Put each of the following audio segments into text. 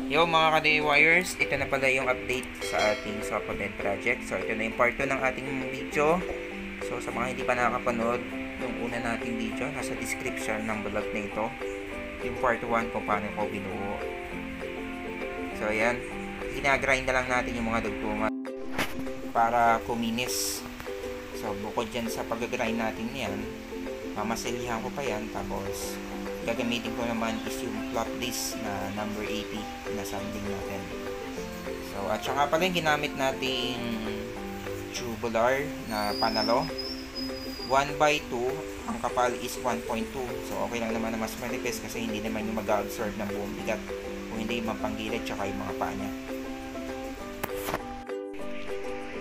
Yo mga ka-DIYers, ito na pala yung update sa ating sofa bed project. So ito na yung part 2 ng ating video. So sa mga hindi pa nakakapanood yung una nating video, nasa description ng vlog na ito yung part 1 kung paano ko binuo. So ayan, ginagrind na lang natin yung mga dugtungan para kuminis. So bukod dyan sa pag-grind natin yan, mamasilihan ko pa yan, tapos gagamitin ko naman is yung flop disk na number 80 na sanding natin. So at saka pala yung ginamit nating tubular na panalo 1/2, ang kapal is 1.2. So okay lang naman na mas manipis kasi hindi naman yung mag-absorb ng buong bigat, kung hindi yung panggilid tsaka yung mga paa niya.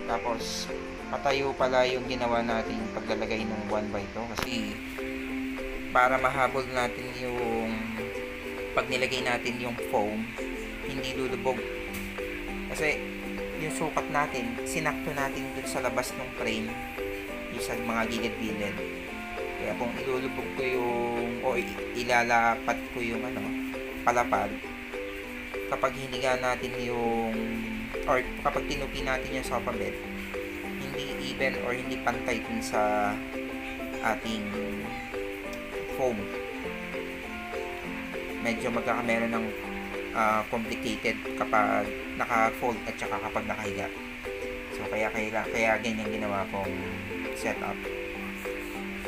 Tapos patayo pala yung ginawa nating paglalagay ng 1/2 kasi para mahabol natin yung pag nilagay natin yung foam, hindi lulubog. Kasi yung sukat natin, sinakto natin dun sa labas ng frame, yung sa mga gilid-gilid. Kaya kung ilulubog ko yung, o ilalapat ko yung palapag, kapag hiniga natin yung, or kapag tinupi natin yung sofa bed, hindi even or hindi pantay dun sa ating foam. Medyo magkakameron ng complicated kapag naka-fold at saka kapag nakahiga. So kaya ganyan ginawa kong setup.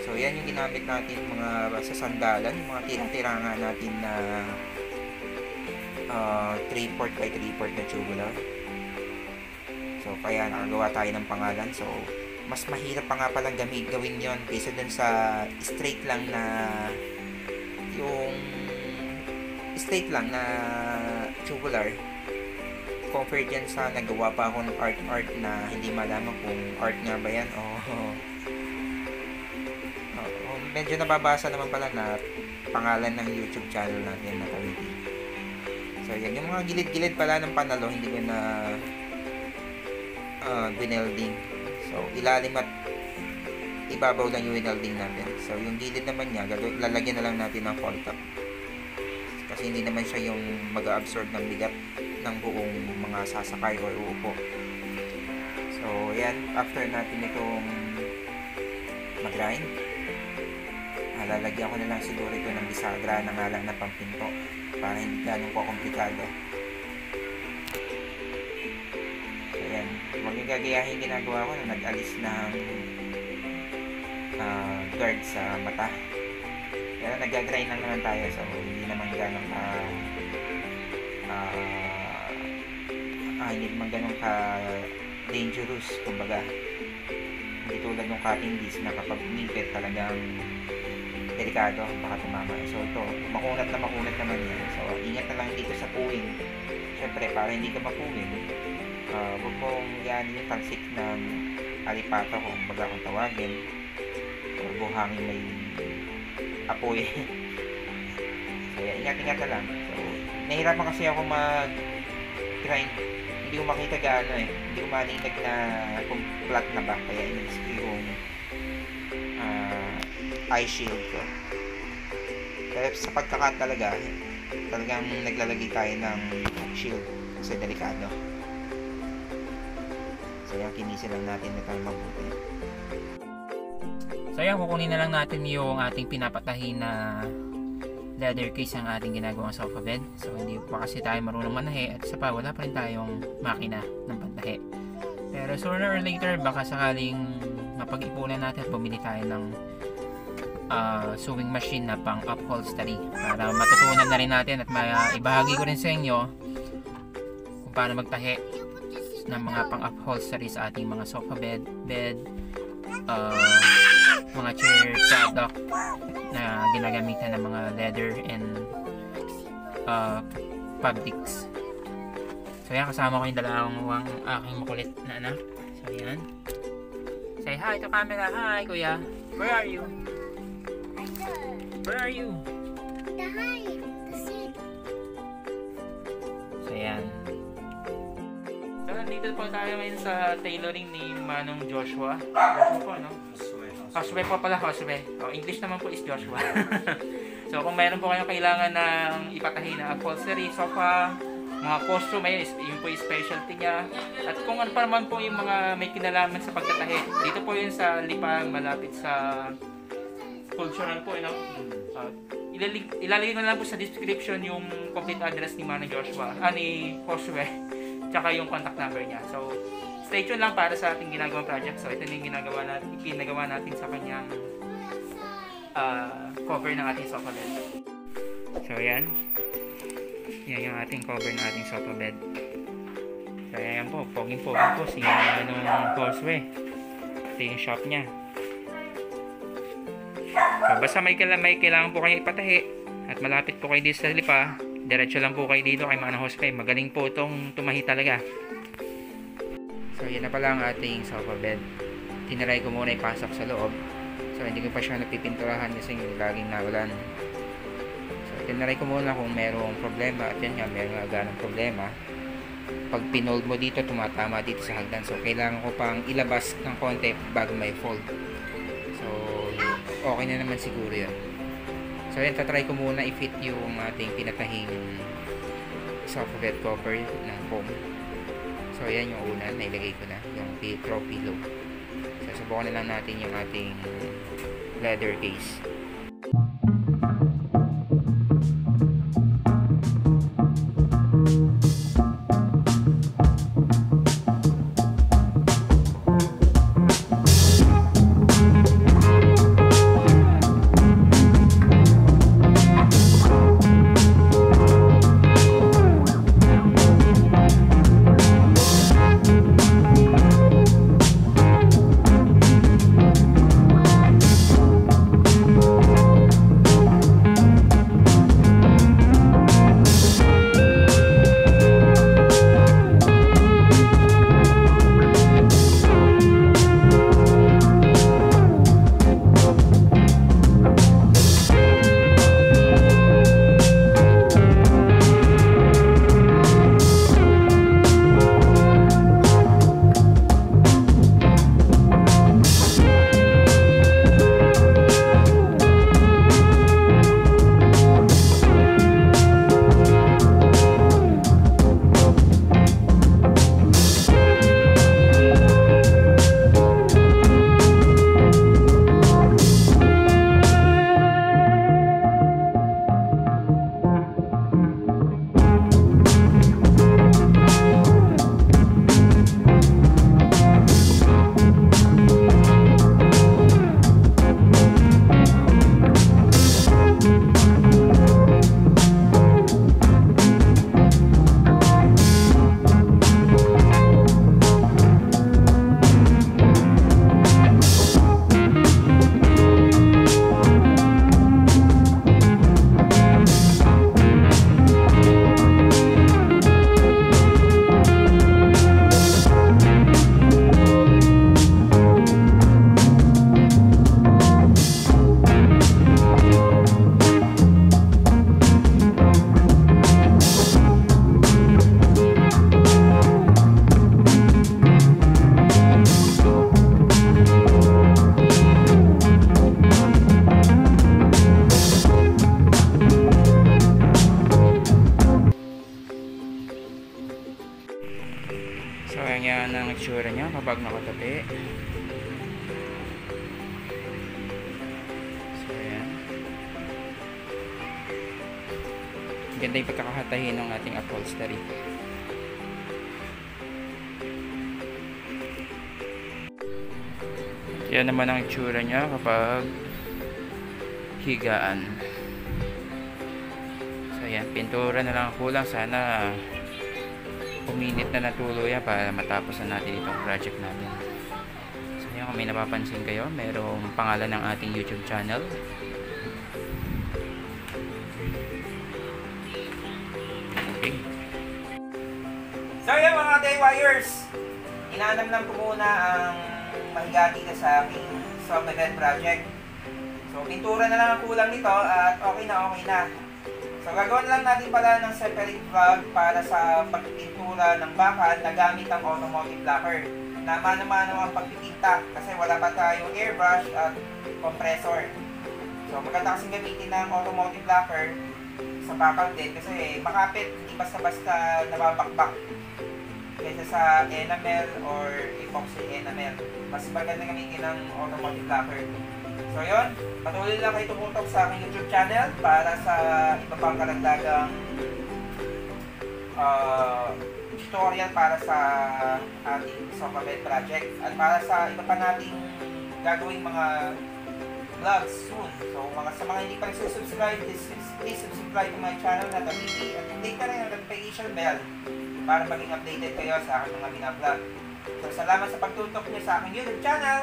So yan yung ginamit natin mga sasandalan, yung mga tira-tirangan natin na 3/4 by 3/4 na tubular. So kaya nakagawa tayo ng pangalan. So mas mahirap pa nga palang gawin yon kaysa dun sa straight lang na yung straight lang na tubular, compared dyan sa nagawa pa ako ng art na hindi malaman kung art nga ba yan o medyo nababasa naman pala na pangalan ng YouTube channel natin na Kawiti. So yan yung mga gilid-gilid pala ng panalo, hindi ko na winelding. So, ilalim at ibabaw lang yung winelding natin. So, yung gilid naman niya, lalagyan na lang natin ng fall top. Kasi hindi naman siya yung mag-absorb ng bigat ng buong mga sasakay or uupo. So, yan. After natin itong mag-grind, lalagyan ko na lang siguro ito ng bisagra na nga lang na pampinto para hindi ganun po komplikado. Huwag yung gagayahin ginagawa ko na nag-alis ng guard sa mata. Pero nag-grind lang naman tayo, so hindi naman ganun hindi naman ganun ka dangerous, kumbaga. Hindi tulad ng cutting disc na kapag umipit talagang delikado, baka tumama. So ito, makunat naman yan. So ingat na lang dito sa puwing. Siyempre, para hindi ka mapuwing, huwag mong yan yung tansik ng alipata kung baga kung tawagin, o buhangin may apoy. So ingat na lang. So nahirapan kasi ako mag-grind, hindi ko makita gaano hindi ko maninag na kung flat na ba, kaya inalis ko yung eye shield ko. Pero sa pagkakat talagang naglalagay tayo ng shield kasi delikado. So yan, kinisin lang natin ito mabuti. So yan, kukunin na lang natin yung ating pinapatahin na leather case ang ating ginagawang sofa bed. So hindi pa kasi tayo marunong manahi at isa pa wala pa rin tayong makina ng pantahi. Pero sooner or later baka sakaling mapag-ipunan natin at bumili tayo ng sewing machine na pang upholstery para matutunan na rin natin at ibahagi ko rin sa inyo kung paano magtahi ng mga pang upholstery sa ating mga sofa bed, mga chair product na ginagamitan ng mga leather and fabrics. So yan, kasama ko yung dalawang aking makulit na anak. So yan, say hi to camera. Hi kuya, where are you? Where are you? Behind the seat. So yan. So nandito po tayo ngayon sa tailoring ni Manong Joshua. Joshua po, no? Joshua po pala, Joshua. English naman po is Joshua. So kung meron po kayong kailangan ng ipatahi na upholstery, sofa, mga costume, ay yun po yung specialty niya. At kung ano pa naman po yung mga may kinalaman sa pagtatahi. Dito po yun sa Lipa, malapit sa cultural po, ilalagay ko na lang po sa description yung complete address ni Manang Joshua, ni Josue, tsaka yung contact number niya. So, stay tuned lang para sa ating ginagawang project. So, ito na yung ginagawa natin sa kanyang cover ng ating sofa bed. So, yan. Yan yung ating cover ng ating sofa bed. So, yan po. Poging-pogi po si Josue. Ito yung shop niya. So, basta may kailangan po kayo ipatahi at malapit po kayo dito sa Lipa, diretso lang po kayo dito kay Manang Josue. Magaling po itong tumahi talaga. So, yan na pala ang ating sofa bed. Tinaray ko muna ipasok sa loob. So, hindi ko pa siya napipinturahan kasi laging naulan. So, tinaray ko muna kung merong problema. At yan nga, merong ganong problema. Pag pinold mo dito, tumatama dito sa hagdan. So, kailangan ko pang ilabas ng konti bago may fold. So, okay na naman siguro yun. So, yan, tatry ko muna i-fit yung ating pinatahing sofa bed cover ng foam. So, yan yung una, nailagay ko na, yung throw pillow. So, subukan na lang natin yung ating leather case. So, ayan ang itsura niya kapag nakatabi. So, ayan. Ganda yung pagkakahatahin ng ating upholstery. Yan naman ang itsura niya kapag higaan. So, ayan. Pintura na lang ang kulang. Sana uminit na natuluyan para matapos na natin itong project natin. So yun, kung may napapansin kayo, mayroong pangalan ng ating YouTube channel. Okay. So yun mga DIYers, inanamnam ko muna ang mahiga dito sa aking sofa bed project. So pintura na lang ang kulang nito at okay na. So, gagawin lang natin pala ng separate vlog para sa pagpintura ng bakal na gamit ang automotive lacquer. Naman-mano ang pagpipinta kasi wala pa tayong airbrush at compressor. So, maganda kasing gamitin ng automotive lacquer sa bakal din kasi makapit, hindi basta-basta nababakbak kaysa sa enamel or epoxy enamel. Mas maganda gamitin ng automotive lacquer. So yun, patuloy lang kayo tumutok sa aking YouTube channel para sa iba pang karagdagang tutorial para sa ating sofa bed project at para sa iba pa nating gagawing mga vlogs soon. So sa mga hindi pa nagsusubscribe, please subscribe to my channel na Tabiti at click na rin ang notification bell para maging updated kayo sa aking mga binablog. So salamat sa pagtutok niyo sa aking YouTube channel.